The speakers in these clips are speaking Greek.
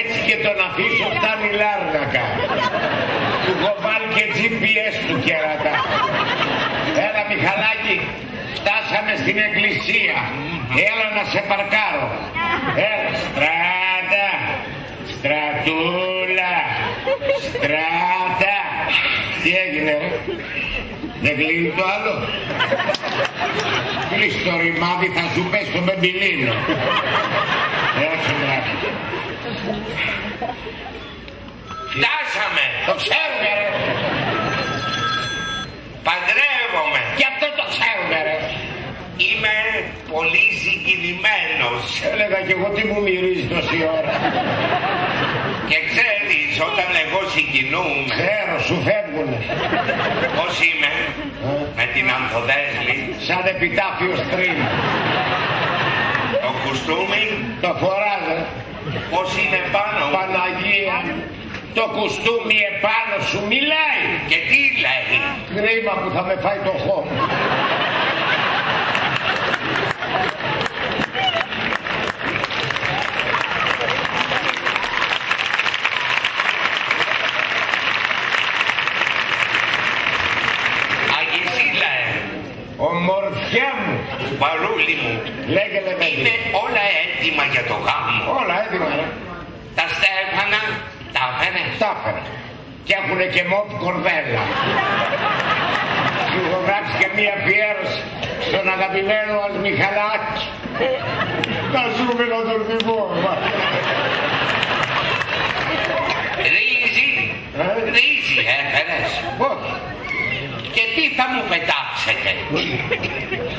Έτσι και τον αφήσω φτάνει Λάρνακα. Του έχω βάλει και GPS του κέρατα. Έλα Μιχαλάκη, φτάσαμε στην εκκλησία. Έλα να σε παρκάρω. Έλα, στράτα, στρατούλα, στράτα. Τι έγινε ρε? Δεν κλείνει το άλλο? Κλείς το ρημάδι, θα σου πέσει το μπεμπιλίνο. Έτσι μπράβο. Φτάσαμε. Το ξέρουμε ρε. Παντρεύομαι. Και αυτό το ξέρουμε ρε. Είμαι πολύ συγκινημένος. Έλεγα κι εγώ τι μου μυρίζει τόση ώρα. Και ξέρεις, όταν εγώ συγκινούμαι... Ξέρω, σου φεύγουνε. Πώς είμαι? Με την Ανθοδέσλη. Σαν επιτάφιο στρίμ. Το κουστούμι. Το φοράδε. Πώς είναι πάνω? Παναγία. Το κουστούμι επάνω σου μιλάει. Και τι λέει? Κρίμα που θα με φάει το χώμα. Ομορφιά μου. Παρούλη μου. Λέγε Λεβέντη. Είναι όλα έτοιμα για το γάμο. Όλα έτοιμα ρε. Τα στέφανα τα έφερες? Τα έφερα. Και έχουνε και μόβ κορδέλα. Σου έχω γράψει και μία αφιέρωση στον αγαπημένο μας Μιχαλάκη. Να ζούμε να τον θυμόμαστε. Ρύζι. Ρύζι έφερες? Όχι. Και τι θα μου πετάξετε?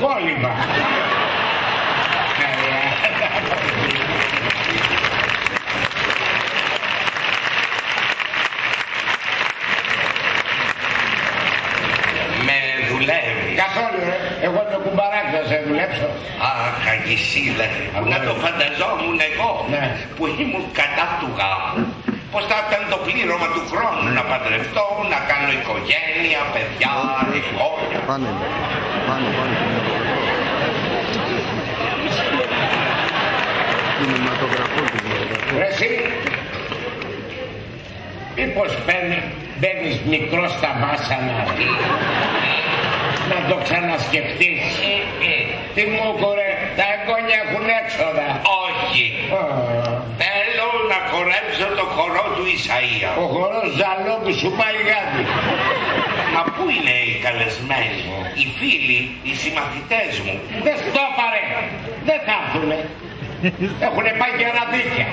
Κόλλημα. Με δουλεύει? Καθόλου ρε. Εγώ είμαι κουμπαράκι, θα σε δουλέψω. Αχ, Αγισίλε, να το φανταζόμουν εγώ, ναι, που ήμουν κατά του γάμου. Πώς θα ήταν το πλήρωμα του χρόνου, να παντρευτώ, να κάνω οικογένεια, παιδιά, εγγόνια. Πάνε. Κινηματογραφό. Ρε εσύ, μήπως μπαίνεις μικρό στα βάσανα, να το ξανασκεφτείς. Τι μου κουρε, τα εγγόνια έχουν έξοδα. Όχι. Θέλω να χορέψω το χορό του Ισαΐα. Ο χορός ζαλό που σου πάει γάντι. Μα πού είναι οι καλεσμένοι μου, οι φίλοι, οι συμμαθητές μου? Δεν στο πάρε, δεν θα έρθουνε. Έχουνε πάει και ραδίκια.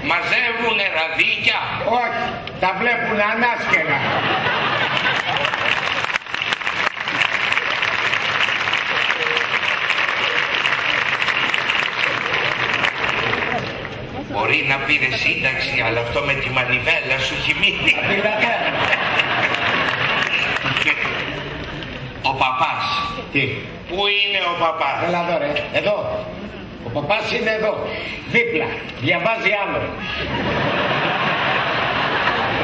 Μαζεύουνε ραδίκια? Όχι, τα βλέπουνε ανάσκελα. Μπορεί να πήρε σύνταξη, αλλά αυτό με τη μανιβέλα σου έχει μείνει. Ο παπάς. Τι? Πού είναι ο παπάς? Έλα εδώ ρε, εδώ. Ο παπάς είναι εδώ, δίπλα, διαβάζει άλλο.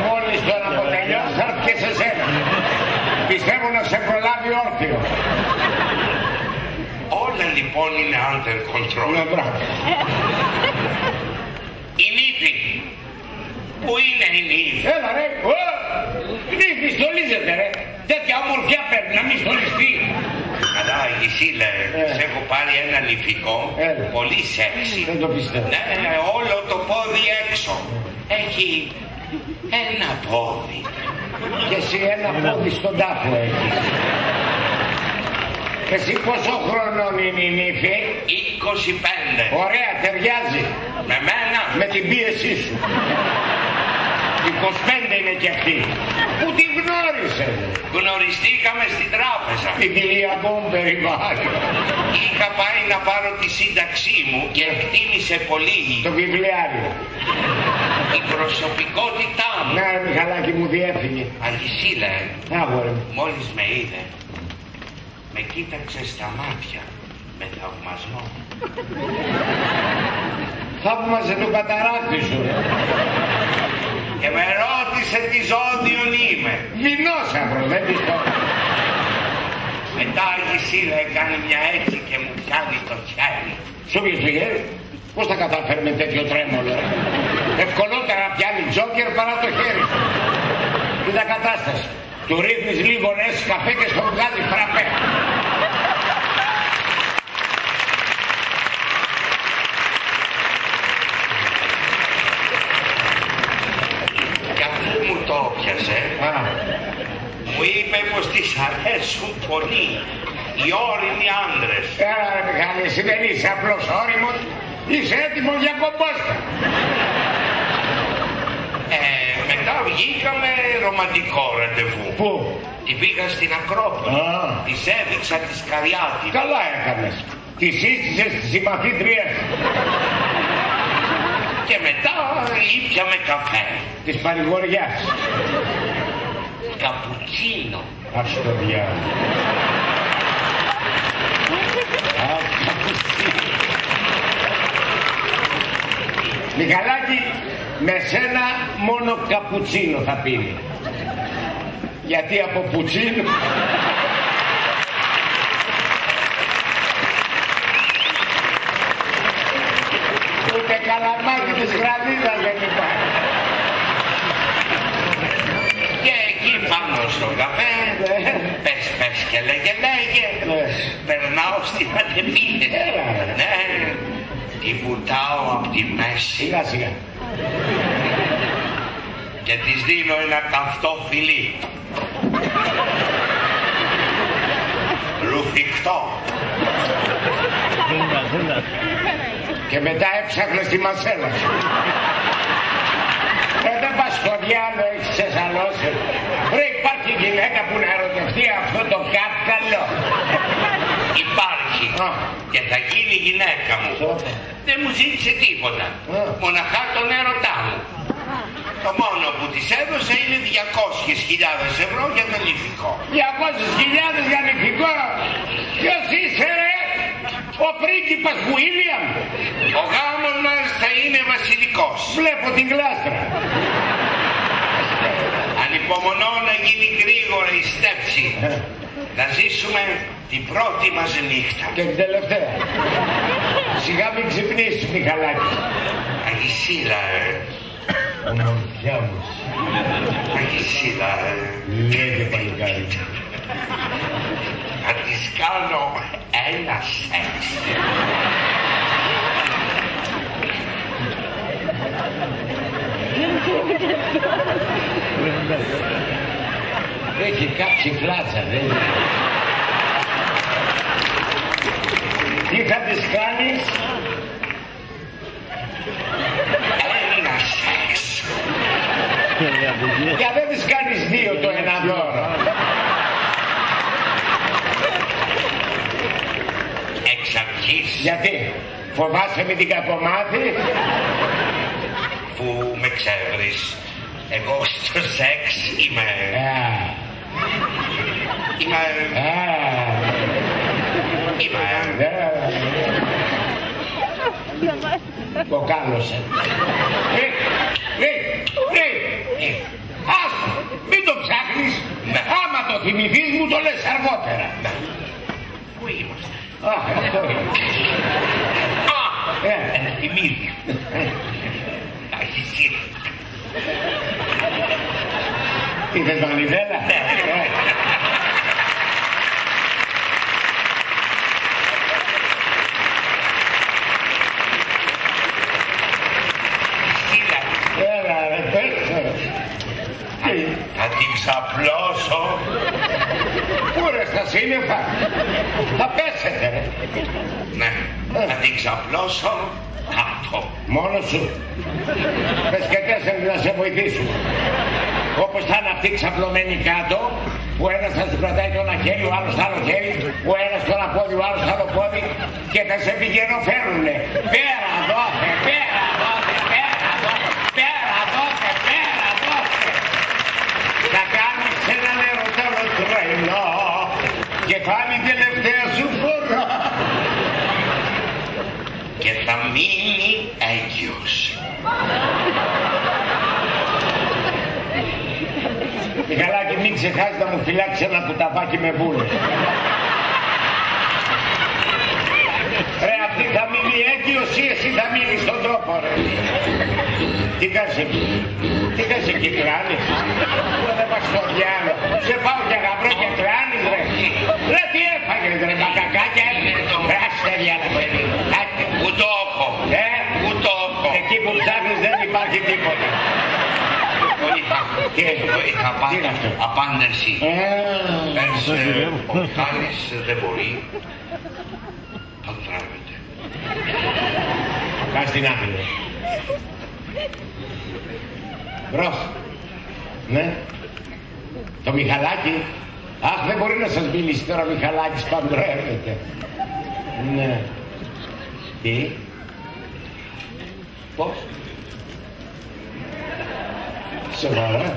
Μόλις τον αποτελειώσει θα έρθει και σε σένα. Πιστεύω να σε προλάβει όρθιο. Όλα λοιπόν είναι under control. Ναι, μπράβο. Η νύφη. Πού είναι η νύφη? Έλα ρε, η νύφη στολίζεται ρε. Τέτοια ομορφιά παίρνει να μην στολιστεί. Καλά, Γυσίλε, σε έχω πάρει ένα νυφικό, πολύ σεξι. Δεν το πιστεύω. Ναι, όλο το πόδι έξω. Έχει ένα πόδι. Και εσύ ένα πόδι στον τάφο έχεις. Εσύ πόσο χρονών είναι η νύφη? 25. Ωραία, ταιριάζει. Με μένα? Με την πίεσή σου. 25 είναι και αυτή. Πού την γνώρισε? Γνωριστήκαμε στην τράπεζα. Ιδιλιακό περιβάλλον. Είχα πάει να πάρω τη σύνταξή μου και εκτίμησε πολύ το βιβλιάριο. Η προσωπικότητά μου. Ναι, Μιχαλάκη μου διέφυγε. Αγισίλε, μόλις με είδε, με κοίταξε στα μάτια με θαυμασμό. Θαύμαζε το καταράκτη σου. Και με ρώτησε τι ζώδιον είμαι. Δεινόσαυρο, δεν πιστεύω. Μετά η Γυσίλα έκανε μια έτσι και μου πιάνει το χέρι. Σου πιες το χέρι? Πώς θα καταφέρει με τέτοιο τρέμολο, ρε. Ευκολότερα να πιάνει τζόκερ παρά το χέρι. Κοίτα κατάσταση. Του ρίχνεις λίγο νες καφέ και στον βγάζει φραπέ. Κι αφού μου το πιασε, μου είπε πως της αρέσουν πολύ οι όριμοι άντρες. Έλα ρε Μιχάλη, εσύ δεν είσαι απλός όριμος, είσαι έτοιμος για κομπόστα. Μετά βγήκαμε ρομαντικό ραντεβού. Πού? Την πήγα στην Ακρόπολη. Της έδειξα τη Καριάτη. Καλά έκανες. Τη σύστησες στη συμμαθήτρια. Και μετά ήπιαμε καφέ. Της παρηγοριάς. Καπουτσίνο. Ας το διάλογο. Μιχαλάκη, με σένα μόνο καπουτσίνο θα πίνει. Γιατί από πουτσίνο... Ούτε καλαμάκι της γρανίδας δεν υπάρχει. Και εκεί πάνω στον καφέ, πες και λέγε, περνάω στην αντεπίθεση. Ναι, τη βουτάω απ' τη μέση. Σιγά σιγά. Και της δίνω ένα καυτό φιλί. Ρουφικτό. Και μετά έψαχνες τη μασέλα σου. Δεν πας στο διάλογο, έχεις ξεσαλώσει. Ρε, υπάρχει γυναίκα που να ερωτευτεί αυτό το καύκαλο. Υπάρχει. Και θα γίνει γυναίκα μου. Δεν μου ζήτησε τίποτα. Μοναχά τον έρωτά μου. Το μόνο που της έδωσε είναι 200.000 ευρώ για το νηφικό. 200.000 για νηφικό. Ποιος είσαι ρε? Ο πρίγκιπας Γουίλιαμ. Ο γάμος μας θα είναι βασιλικός. Βλέπω την γλάστρα. Ανυπομονώ να γίνει γρήγορα η στέψη. Να ζήσουμε την πρώτη μας νύχτα. Και την τελευταία. Σιγά μην ξυπνήσεις, Μιχαλάκη. Αγισίλα, ομορφιά μου. Αγισίλα, Λέγε παλικάρι. θα της κάνω ένα σεξ. Έχει κάψει φλάτσα, δεν είναι? Τι θα της κάνεις? Ένα σεξ. Για δεν της κάνεις δύο το ένα δώρο. Εξ αρχής. Γιατί? Φοβάσαι με την κακομάθη? Που με ξέρεις. Εγώ στο σεξ είμαι... Κοκάλωσε. Άστο, μην το ψάχνεις. Άμα το θυμηθείς μου το λες αργότερα. Πού είμαστε? Αυτό είναι. Θυμήθη. Αγισίλα. Είδες μανιδέλα? Ναι. Έλα ρε, πέστε. Θα την ξαπλώσω. Πού ρε στα σύννεφα? Θα πέσετε ρε. Ναι, θα την ξαπλώσω κάτω. Μόνος σου. Πες και 4 να σε βοηθήσουν. Όπως θα είναι αυτοί ξαπλωμένοι κάτω, που ένας θα σου κρατάει το ένα χέρι, ο άλλος το άλλο χέρι, ο ένας το ένα πόδι, ο άλλος το άλλο πόδι και θα σε πηγαινοφέρουνε. Πέρα δώσε, πέρα δώσε, πέρα δώσε, πέρα δώσε, πέρα δώσε. Θα κάνεις έναν ερωτέλο τρελό και θα είναι η τελευταία σου φορά. Και θα μείνει έγκυος. Μιχαλάκη, μην ξεχάσεις να μου φυλάξεις ένα κουταβάκι με βούλες. Ρε, αυτή θα μείνει δικαιοσύ εσύ θα μείνεις στον τόπο ρε. Τι κάνεις εκεί, κλάνεις. Δεν πας στο διάλο. Σε πάω και γαμπρό και κλάνεις ρε. Ρε τι έφαγες ρε, μακακάκια Ράστε διάλο παιδί. Κουτόχο. Κουτόχο. Εκεί που ψάχνεις δεν υπάρχει τίποτα. Το είχα πάρει απάντηση. Ο Μιχάλης δεν μπορεί. Παντρεύεται. Κάτσε την άκρη. Μπρος. Ναι. Το Μιχαλάκι. Αχ, δεν μπορεί να σας μιλήσει τώρα ο Μιχαλάκης, παντρεύεται. Ναι. Τι. Πώς. Σοβαρά.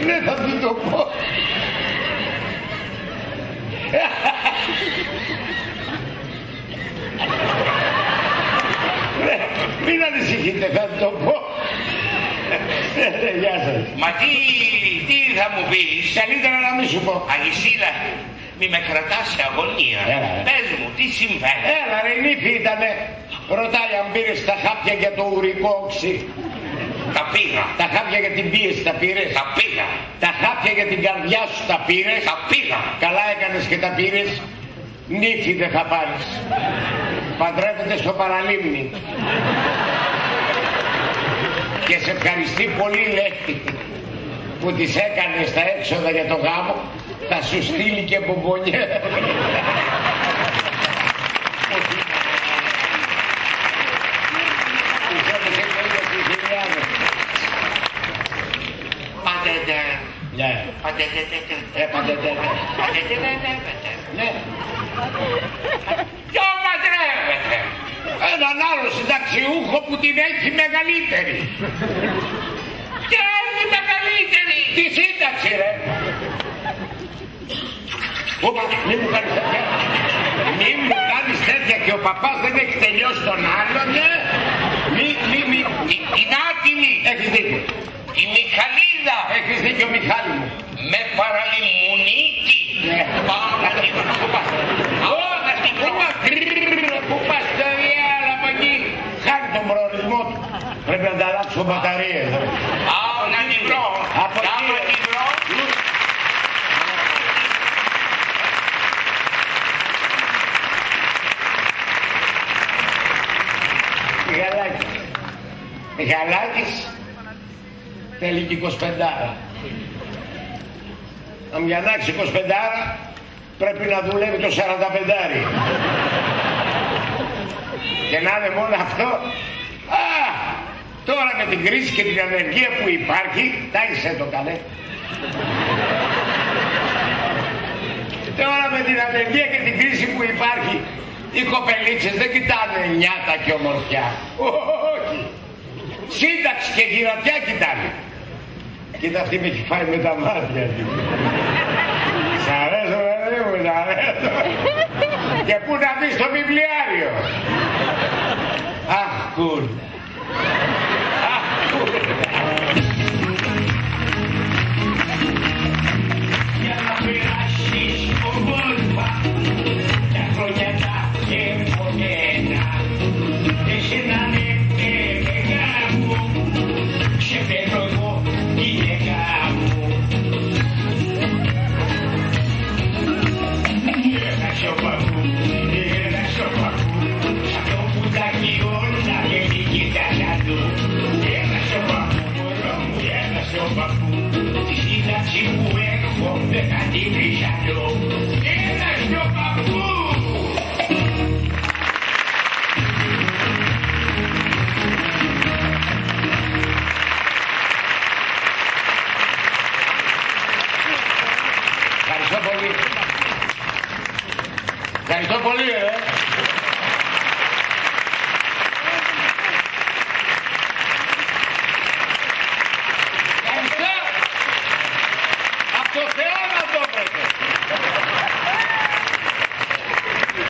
Δεν θα του το πω. Μην ανησυχείτε, θα του το πω. Γεια σας. Μα τι θα μου πεις. Καλύτερα να μην σου πω. Αγισίλα, μη με κρατάς σε αγωνία. Πες μου, τι συμβαίνει. Έλα ρε, η νύφη ήτανε. Ρωτάει αν πήρες τα χάπια για το ουρικό οξύ. Τα πήγα. Τα χάπια για την πίεση τα πήρες. Τα πήγα. Τα χάπια για την καρδιά σου τα πήρες. Τα πήγα. Καλά έκανες και τα πήρες. Νύφη δεν θα πάρεις. Παντρεύεται στο παραλίμνη. Και σε ευχαριστεί πολύ λέει που της έκανες τα έξοδα για το γάμο. Θα σου στείλει και μπομπονιέ. Ναι. Ποιο παντρεύεται. Έναν άλλο συνταξιούχο που την έχει μεγαλύτερη. Και έχει μεγαλύτερη. Τη σύνταξη ρε. Όπα, μη μου κάνεις τέτοια. Μη μου κάνεις τέτοια και ο παπάς δεν έχει τελειώσει τον άλλον. Μη. Την άτιμη. Έχεις δίκιο. Η Μιχαλίδα. Έχεις δίκιο Μιχάλη μου. Με παραλιμουνίτη. Πάω να την βρω. Πού πας. Πού πας το διάλα από εκεί. Χάνει τον προορισμό του. Πρέπει να τα αλλάξω μπαταρίες. Πάω να την βρω. Από εκεί. Μιχαλάκης θέλει και 25άρα. Αν για να έχει 25άρα πρέπει να δουλεύει το 45άρι. Και να είναι μόνο αυτό. Τώρα με την κρίση και την ανεργία που υπάρχει, τάγισε το καλέ. Τώρα με την ανεργία και την κρίση που υπάρχει, οι κοπελίτσες δεν κοιτάνε νιάτα και ομορφιά. Όχι. Σύνταξη και γυρατιά κοιτάνε. Κοίτα αυτή με έχει φάει με τα μάτια του. Σ' αρέσω παιδί μου, σ' αρέσω. Και πού να δεις το βιβλιάριο. Αχ κούρνα. Αχ κούρνα. Για να περάσεις ομόρφα τα χρόνια τα επόμενα. Εσένα ναι. Σε παίρνω εγώ γυναίκα μου. Ένα σοπακού, ένα σοπακού. Σ' αυτό που τα χιόνια και μη κοιτάς αλλού. Ένα σοπακού, μωρό μου, ένα σοπακού. Τη σύνταξη που έχω δεν θα την βρεις αλλού. Ένα σοπακού. Ευχαριστώ πολύ, ρε. Ευχαριστώ. Από το Θεό